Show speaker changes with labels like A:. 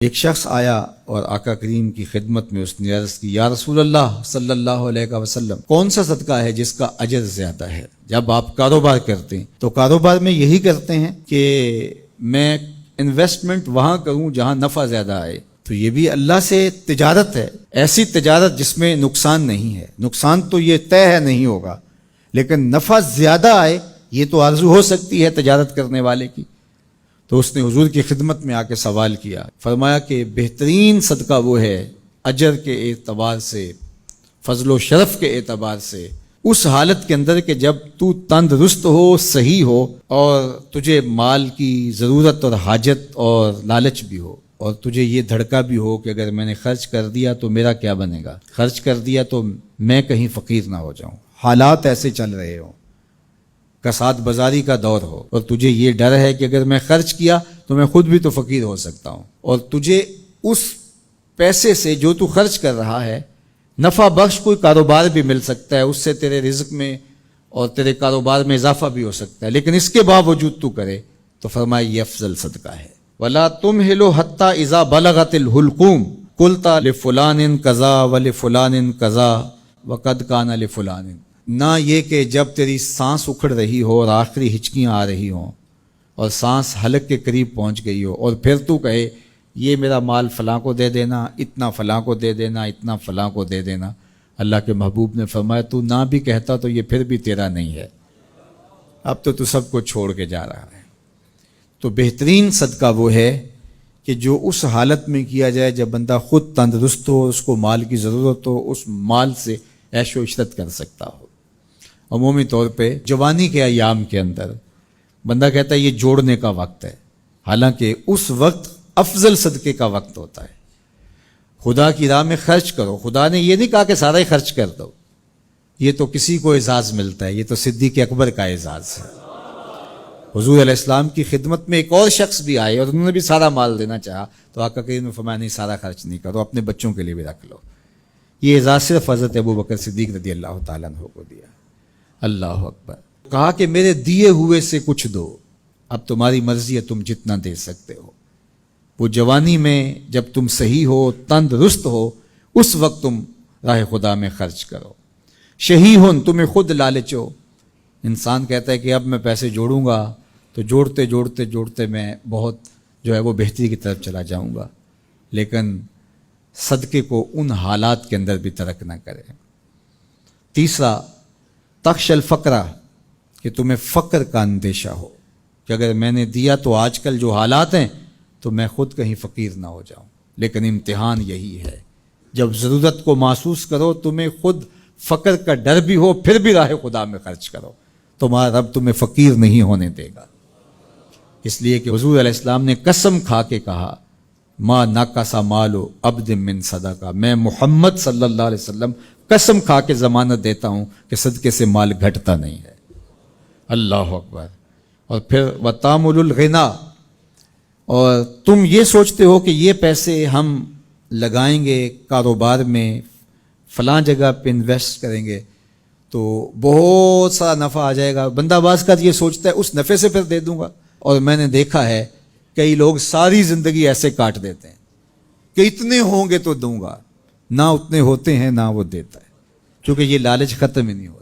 A: ایک شخص آیا اور آقا کریم کی خدمت میں اس نے عرض کی، یا رسول اللہ صلی اللہ علیہ وسلم، کون سا صدقہ ہے جس کا اجر زیادہ ہے؟ جب آپ کاروبار کرتے ہیں تو کاروبار میں یہی کرتے ہیں کہ میں انویسٹمنٹ وہاں کروں جہاں نفع زیادہ آئے، تو یہ بھی اللہ سے تجارت ہے، ایسی تجارت جس میں نقصان نہیں ہے۔ نقصان تو یہ طے ہے نہیں ہوگا، لیکن نفع زیادہ آئے یہ تو آرزو ہو سکتی ہے تجارت کرنے والے کی۔ تو اس نے حضور کی خدمت میں آ کے سوال کیا، فرمایا کہ بہترین صدقہ وہ ہے اجر کے اعتبار سے، فضل و شرف کے اعتبار سے، اس حالت کے اندر کہ جب تو تندرست ہو، صحیح ہو، اور تجھے مال کی ضرورت اور حاجت اور لالچ بھی ہو، اور تجھے یہ دھڑکا بھی ہو کہ اگر میں نے خرچ کر دیا تو میرا کیا بنے گا، خرچ کر دیا تو میں کہیں فقیر نہ ہو جاؤں، حالات ایسے چل رہے ہوں، کساد بازاری کا دور ہو، اور تجھے یہ ڈر ہے کہ اگر میں خرچ کیا تو میں خود بھی تو فقیر ہو سکتا ہوں، اور تجھے اس پیسے سے جو تو خرچ کر رہا ہے نفع بخش کوئی کاروبار بھی مل سکتا ہے، اس سے تیرے رزق میں اور تیرے کاروبار میں اضافہ بھی ہو سکتا ہے، لیکن اس کے باوجود تو کرے، تو فرمایا یہ افضل صدقہ ہے۔ وَلَا تُمْهِلُ حَتَّى إِذَا بَلَغَتِ الْحُلْقُومَ قُلْتَ لِفُلَانٍ كَذَا وَلِفُلَانٍ كَذَا وَقَدْ كَانَ لِفُلَانٍ، نہ یہ کہ جب تیری سانس اکھڑ رہی ہو اور آخری ہچکیاں آ رہی ہوں اور سانس حلق کے قریب پہنچ گئی ہو، اور پھر تو کہے یہ میرا مال فلاں کو دے دینا، اتنا فلاں کو دے دینا، اتنا فلاں کو دے دینا۔ اللہ کے محبوب نے فرمایا تو نہ بھی کہتا تو یہ پھر بھی تیرا نہیں ہے، اب تو سب کو چھوڑ کے جا رہا ہے۔ تو بہترین صدقہ وہ ہے کہ جو اس حالت میں کیا جائے جب بندہ خود تندرست ہو، اس کو مال کی ضرورت ہو، اس مال سے عیش و عشرت کر سکتا ہو۔ عمومی طور پہ جوانی کے ایام کے اندر بندہ کہتا ہے یہ جوڑنے کا وقت ہے، حالانکہ اس وقت افضل صدقے کا وقت ہوتا ہے۔ خدا کی راہ میں خرچ کرو، خدا نے یہ نہیں کہا کہ سارا ہی خرچ کر دو، یہ تو کسی کو اعزاز ملتا ہے، یہ تو صدیق اکبر کا اعزاز ہے۔ حضور علیہ السلام کی خدمت میں ایک اور شخص بھی آئے اور انہوں نے بھی سارا مال دینا چاہا، تو آقا کریم نے فرمایا نہیں، سارا خرچ نہیں کرو، اپنے بچوں کے لیے بھی رکھ لو۔ یہ اعزاز صرف حضرت ابوبکر صدیق رضی اللہ تعالیٰ عنہ کو دیا۔ اللہ اکبر۔ کہا کہ میرے دیے ہوئے سے کچھ دو، اب تمہاری مرضی ہے، تم جتنا دے سکتے ہو۔ وہ جوانی میں جب تم صحیح ہو، تندرست ہو، اس وقت تم راہ خدا میں خرچ کرو۔ شہیہن، تمہیں خود لالچ ہو، انسان کہتا ہے کہ اب میں پیسے جوڑوں گا تو جوڑتے جوڑتے جوڑتے میں بہت جو ہے وہ بہتری کی طرف چلا جاؤں گا، لیکن صدقے کو ان حالات کے اندر بھی ترک نہ کرے۔ تیسرا، تخش الفقرہ، کہ تمہیں فقر کا اندیشہ ہو کہ اگر میں نے دیا تو آج کل جو حالات ہیں تو میں خود کہیں فقیر نہ ہو جاؤں، لیکن امتحان یہی ہے جب ضرورت کو محسوس کرو، تمہیں خود فقر کا ڈر بھی ہو، پھر بھی راہ خدا میں خرچ کرو، تمہارا رب تمہیں فقیر نہیں ہونے دے گا۔ اس لیے کہ حضور علیہ السلام نے قسم کھا کے کہا، ما نقص مال عبد من صدقہ، میں محمد صلی اللہ علیہ وسلم قسم کھا کے ضمانت دیتا ہوں کہ صدقے سے مال گھٹتا نہیں ہے۔ اللہ اکبر۔ اور پھر وَتَامُلُ الْغِنَا، اور تم یہ سوچتے ہو کہ یہ پیسے ہم لگائیں گے کاروبار میں، فلاں جگہ پہ انویسٹ کریں گے تو بہت سارا نفع آ جائے گا، بندہ باز کا یہ سوچتا ہے اس نفع سے پھر دے دوں گا۔ اور میں نے دیکھا ہے کئی لوگ ساری زندگی ایسے کاٹ دیتے ہیں کہ اتنے ہوں گے تو دوں گا، نہ اتنے ہوتے ہیں نہ وہ دیتا ہے، کیونکہ یہ لالچ ختم ہی نہیں ہوتا۔